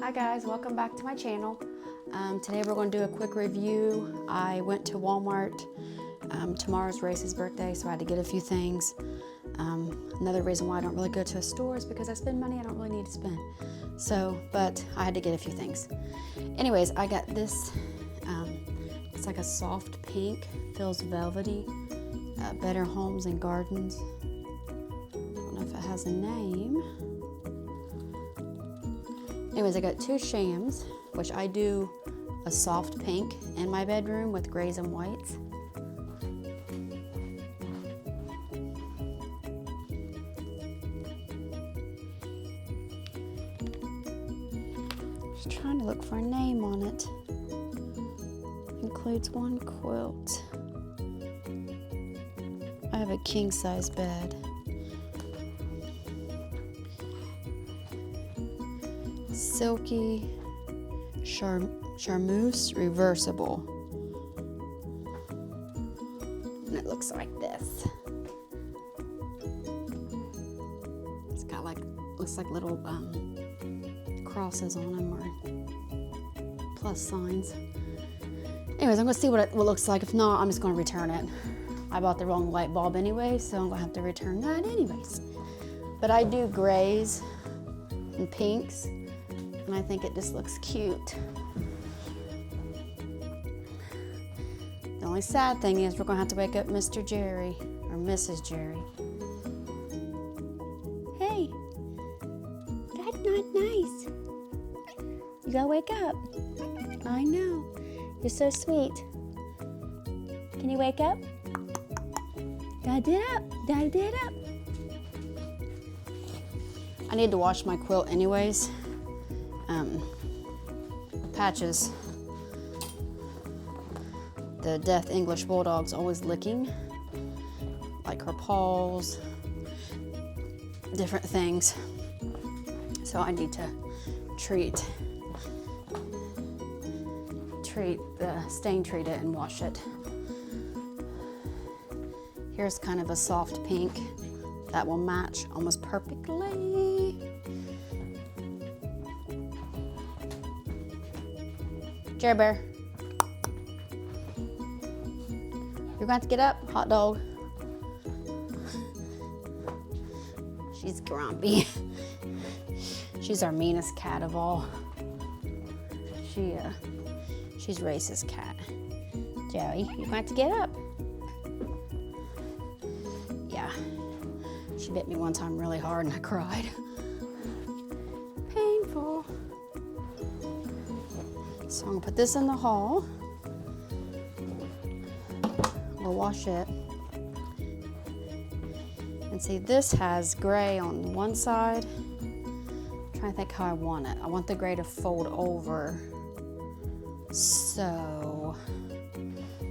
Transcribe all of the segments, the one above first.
Hi guys, welcome back to my channel. Today we're going to do a quick review. I went to Walmart. Tomorrow's Race's birthday, so I had to get a few things. Another reason why I don't really go to a store is because I spend money I don't really need to spend. But I had to get a few things. Anyways, I got this. It's like a soft pink, feels velvety. Better Homes and Gardens. I don't know if it has a name. Anyways, I got two shams, which I do a soft pink in my bedroom with grays and whites. Just trying to look for a name on it. Includes one quilt. I have a king size bed. Silky Charmeuse reversible, and it looks like this. It's got looks like little crosses on them or plus signs. Anyways, I'm gonna see what it looks like. If not, I'm just gonna return it. I bought the wrong light bulb anyway, so I'm gonna have to return that anyways. But I do grays and pinks, and I think it just looks cute. The only sad thing is we're gonna have to wake up Mr. Jerry or Mrs. Jerry. Hey, that's not nice. You gotta wake up. I know, you're so sweet. Can you wake up? Gotta get up, gotta get up. I need to wash my quilt anyways. Patches, the Deaf English Bulldog's always licking, like her paws, different things. So I need to treat treat it and wash it. Here's kind of a soft pink that will match almost perfectly. Jerry Bear, you're going to get up, hot dog. She's grumpy. She's our meanest cat of all. She's Race's cat. Joey, you're going to get up. Yeah, she bit me one time really hard and I cried. Painful. So I'm gonna put this in the hall. We'll wash it. And see, this has gray on one side. I'm trying to think how I want it. I want the gray to fold over. So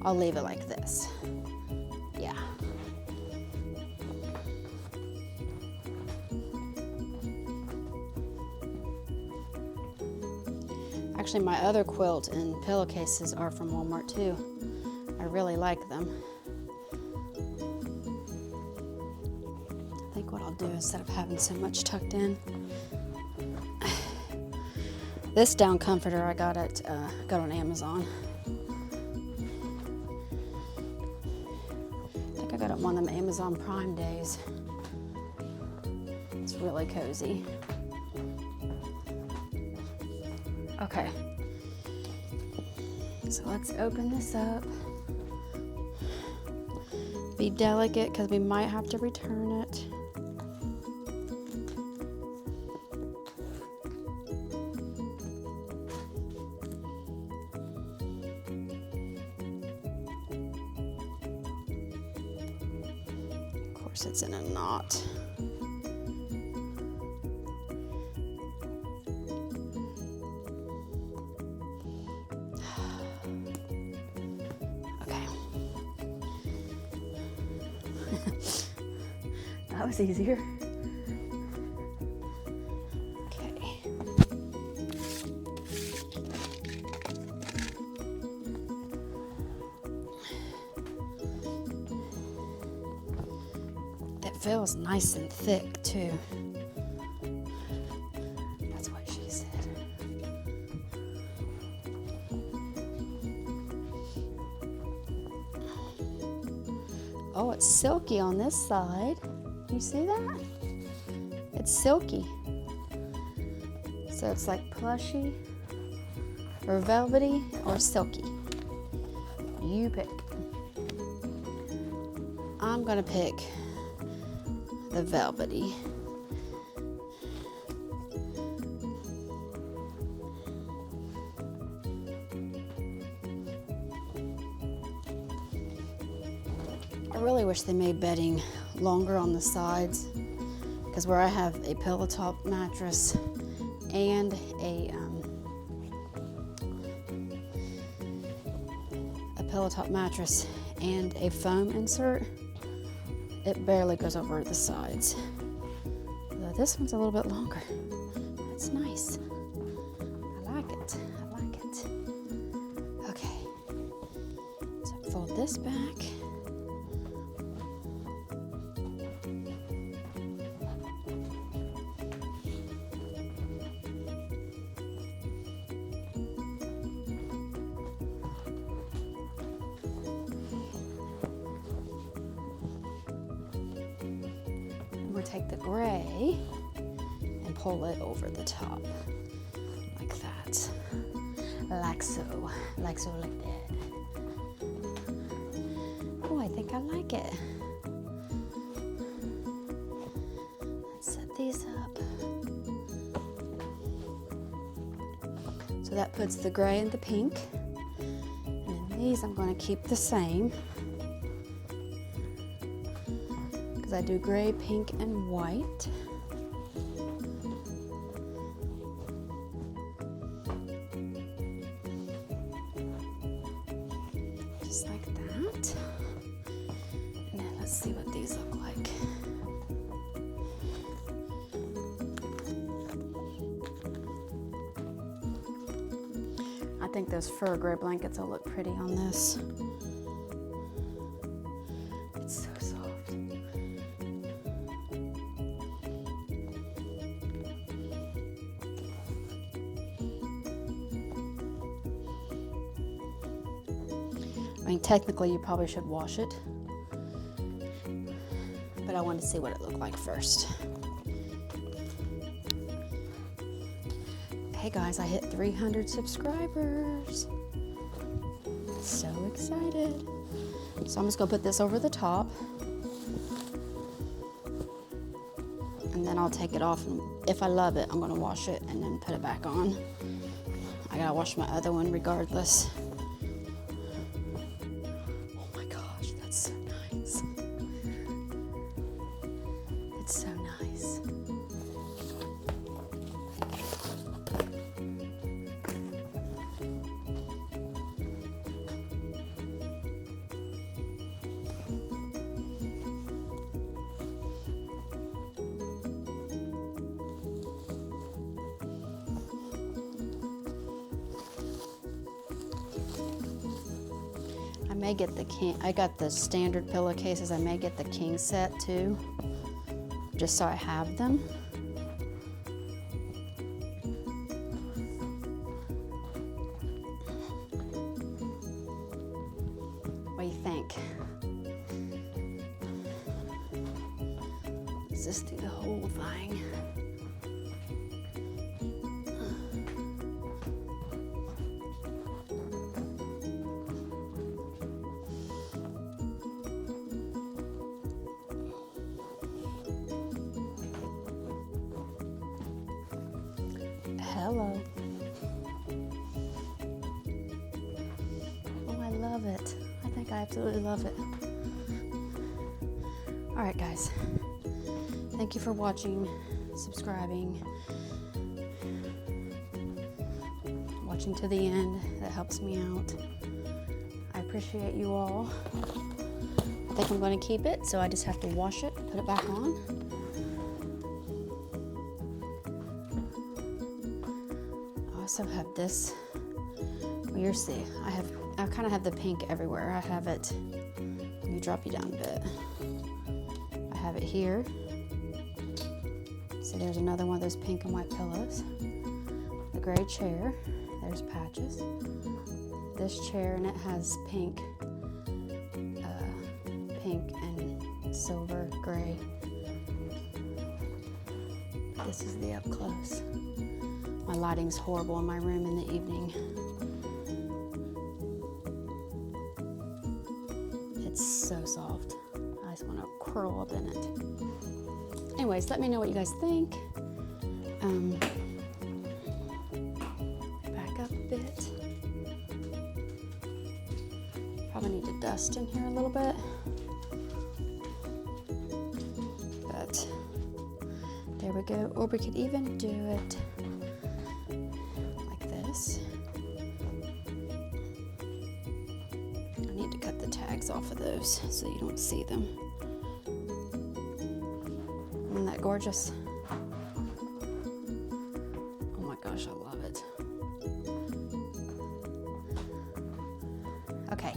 I'll leave it like this. Yeah. Actually, my other quilt and pillowcases are from Walmart too. I really like them. I think what I'll do instead of having so much tucked in. This down comforter I got on Amazon. I think I got it one of them Amazon Prime days. It's really cozy. Okay, so let's open this up. Be delicate because we might have to return it. Of course, it's in a knot. That was easier. Okay. That feels nice and thick too. That's what she said. Oh, it's silky on this side. You see that? It's silky. So it's like plushy or velvety or silky. You pick. I'm gonna pick the velvety. I really wish they made bedding longer on the sides, because where I have a pillow top mattress and a pillow top mattress and a foam insert, it barely goes over the sides. Though this one's a little bit longer. It's nice. I like it. I like it. Okay. So fold this back. We'll take the gray and pull it over the top like that, like so, like that. Oh, I think I like it. Let's set these up. So that puts the gray and the pink, and then these I'm going to keep the same. I do gray, pink, and white. Just like that. And then let's see what these look like. I think those fur gray blankets will look pretty on this. It's so soft. I mean, technically you probably should wash it, but I wanted to see what it looked like first. Hey guys, I hit 300 subscribers. So excited. So I'm just gonna put this over the top, and then I'll take it off, and if I love it, I'm gonna wash it and then put it back on. I gotta wash my other one regardless. So nice. It's so nice. I may get the king. I got the standard pillowcases. I may get the king set too, just so I have them. What do you think? Let's just do the whole thing. Hello. Oh, I love it. I think I absolutely love it. All right, guys. Thank you for watching, subscribing, watching to the end. That helps me out. I appreciate you all. I think I'm going to keep it, so I just have to wash it, put it back on. I also have this. Well, you'll see. I kind of have the pink everywhere. I have it. Let me drop you down a bit. I have it here. So there's another one of those pink and white pillows. The gray chair. There's Patches. This chair, and it has pink and silver gray. This is the up close. My lighting's horrible in my room in the evening. It's so soft. I just want to curl up in it. Anyways, let me know what you guys think. Back up a bit. Probably need to dust in here a little bit. But there we go. Or we could even do it like this. I need to cut the tags off of those so you don't see them. Isn't that gorgeous? Oh my gosh, I love it. Okay,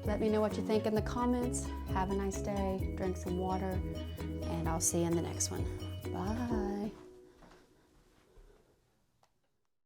let me know what you think in the comments. Have a nice day, drink some water, and I'll see you in the next one. Bye.